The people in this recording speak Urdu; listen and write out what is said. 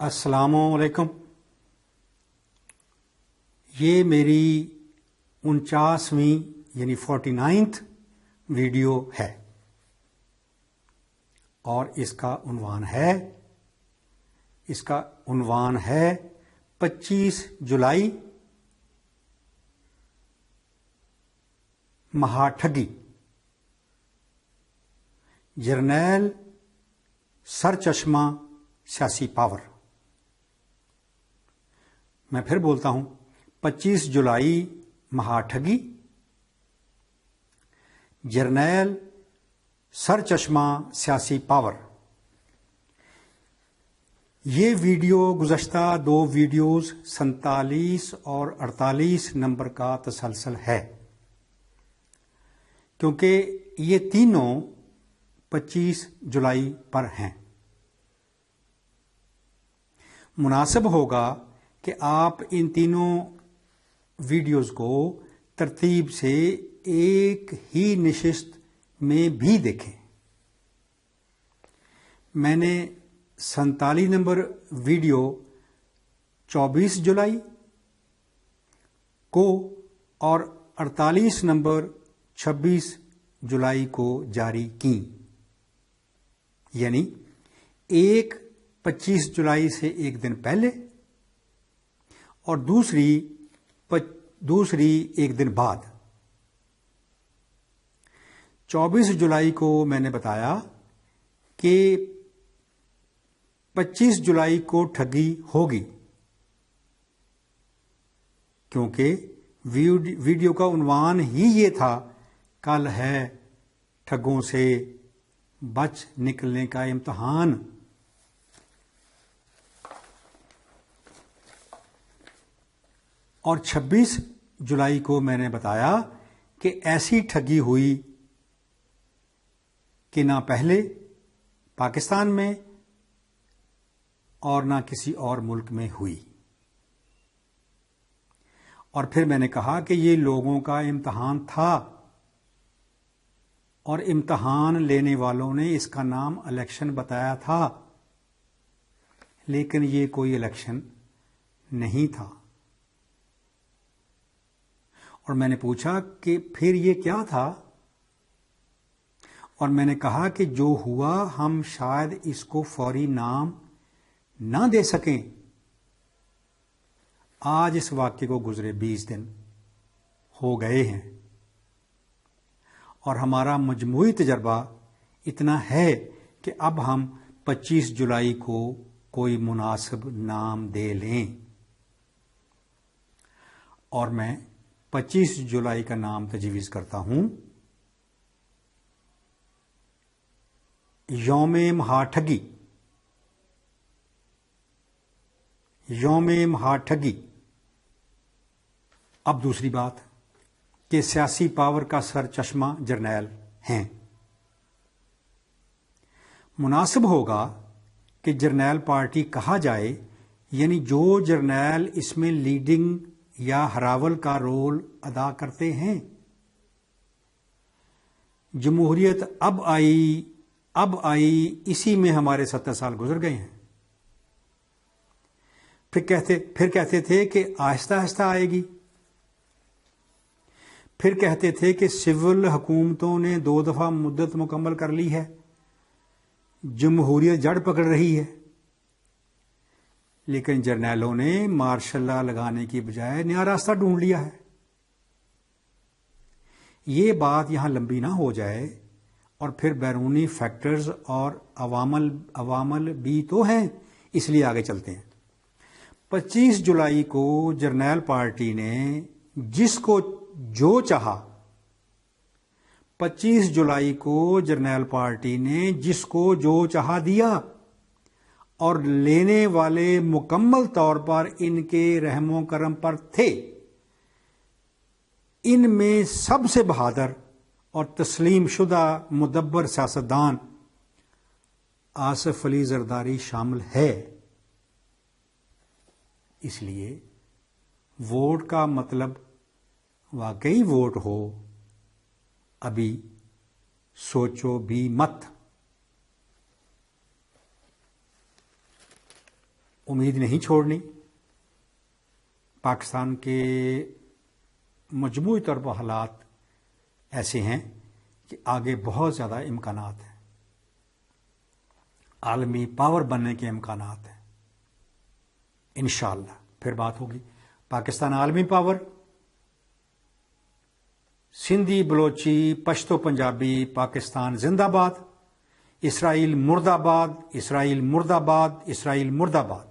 السلام علیکم. یہ میری 49ویں یعنی 49th ویڈیو ہے اور اس کا عنوان ہے 25 جولائی مہاٹھگی. جرنیل سرچشمہ سیاسی پاور. میں پھر بولتا ہوں 25 جولائی مہاٹھگی. جرنیل سرچشمہ سیاسی پاور. یہ ویڈیو گزشتہ 2 ویڈیوز 47 اور 48 نمبر کا تسلسل ہے کیونکہ یہ تینوں 25 جولائی پر ہیں. مناسب ہوگا کہ آپ ان تینوں ویڈیوز کو ترتیب سے ایک ہی نشست میں بھی دیکھیں. میں نے 47 نمبر ویڈیو 24 جولائی کو اور 48 نمبر 26 جولائی کو جاری کی، یعنی ایک 25 جولائی سے ایک دن پہلے اور دوسری ایک دن بعد. 24 جولائی کو میں نے بتایا کہ 25 جولائی کو ٹھگی ہوگی کیونکہ ویڈیو کا عنوان ہی یہ تھا، کل ہے ٹھگوں سے بچ نکلنے کا امتحان. اور 26 جولائی کو میں نے بتایا کہ ایسی ٹھگی ہوئی کہ نہ پہلے پاکستان میں اور نہ کسی اور ملک میں ہوئی. اور پھر میں نے کہا کہ یہ لوگوں کا امتحان تھا اور امتحان لینے والوں نے اس کا نام الیکشن بتایا تھا، لیکن یہ کوئی الیکشن نہیں تھا. اور میں نے پوچھا کہ پھر یہ کیا تھا، اور میں نے کہا کہ جو ہوا ہم شاید اس کو فوری نام نہ دے سکیں. آج اس واقعے کو گزرے 20 دن ہو گئے ہیں اور ہمارا مجموعی تجربہ اتنا ہے کہ اب ہم 25 جولائی کو کوئی مناسب نام دے لیں. اور میں 25 جولائی کا نام تجویز کرتا ہوں یوم مہاٹھگی. یوم مہاٹھگی. اب دوسری بات کہ سیاسی پاور کا سر چشمہ جرنیل ہیں. مناسب ہوگا کہ جرنیل پارٹی کہا جائے، یعنی جو جرنیل اس میں لیڈنگ یا ہراول کا رول ادا کرتے ہیں. جمہوریت اب آئی اسی میں ہمارے 70 سال گزر گئے ہیں. پھر کہتے تھے کہ آہستہ آہستہ آئے گی. پھر کہتے تھے کہ سول حکومتوں نے 2 دفعہ مدت مکمل کر لی ہے، جمہوریت جڑ پکڑ رہی ہے. لیکن جرنیلوں نے مارشل لا لگانے کی بجائے نیا راستہ ڈھونڈ لیا ہے. یہ بات یہاں لمبی نہ ہو جائے اور پھر بیرونی فیکٹرز اور عوامل بھی تو ہیں، اس لیے آگے چلتے ہیں. 25 جولائی کو جرنیل پارٹی نے جس کو جو چاہا، 25 جولائی کو جرنیل پارٹی نے جس کو جو چاہا دیا، اور لینے والے مکمل طور پر ان کے رحم و کرم پر تھے. ان میں سب سے بہادر اور تسلیم شدہ مدبر سیاستدان آصف علی زرداری شامل ہے. اس لیے ووٹ کا مطلب واقعی ووٹ ہو، ابھی سوچو بھی مت. امید نہیں چھوڑنی. پاکستان کے مجموعی طور پر حالات ایسے ہیں کہ آگے بہت زیادہ امکانات ہیں، عالمی پاور بننے کے امکانات ہیں. انشاءاللہ پھر بات ہوگی. پاکستان عالمی پاور، سندھی بلوچی پشتو پنجابی پاکستان زندہ باد، اسرائیل مرد آباد، اسرائیل مرد آباد، اسرائیل مرد آباد.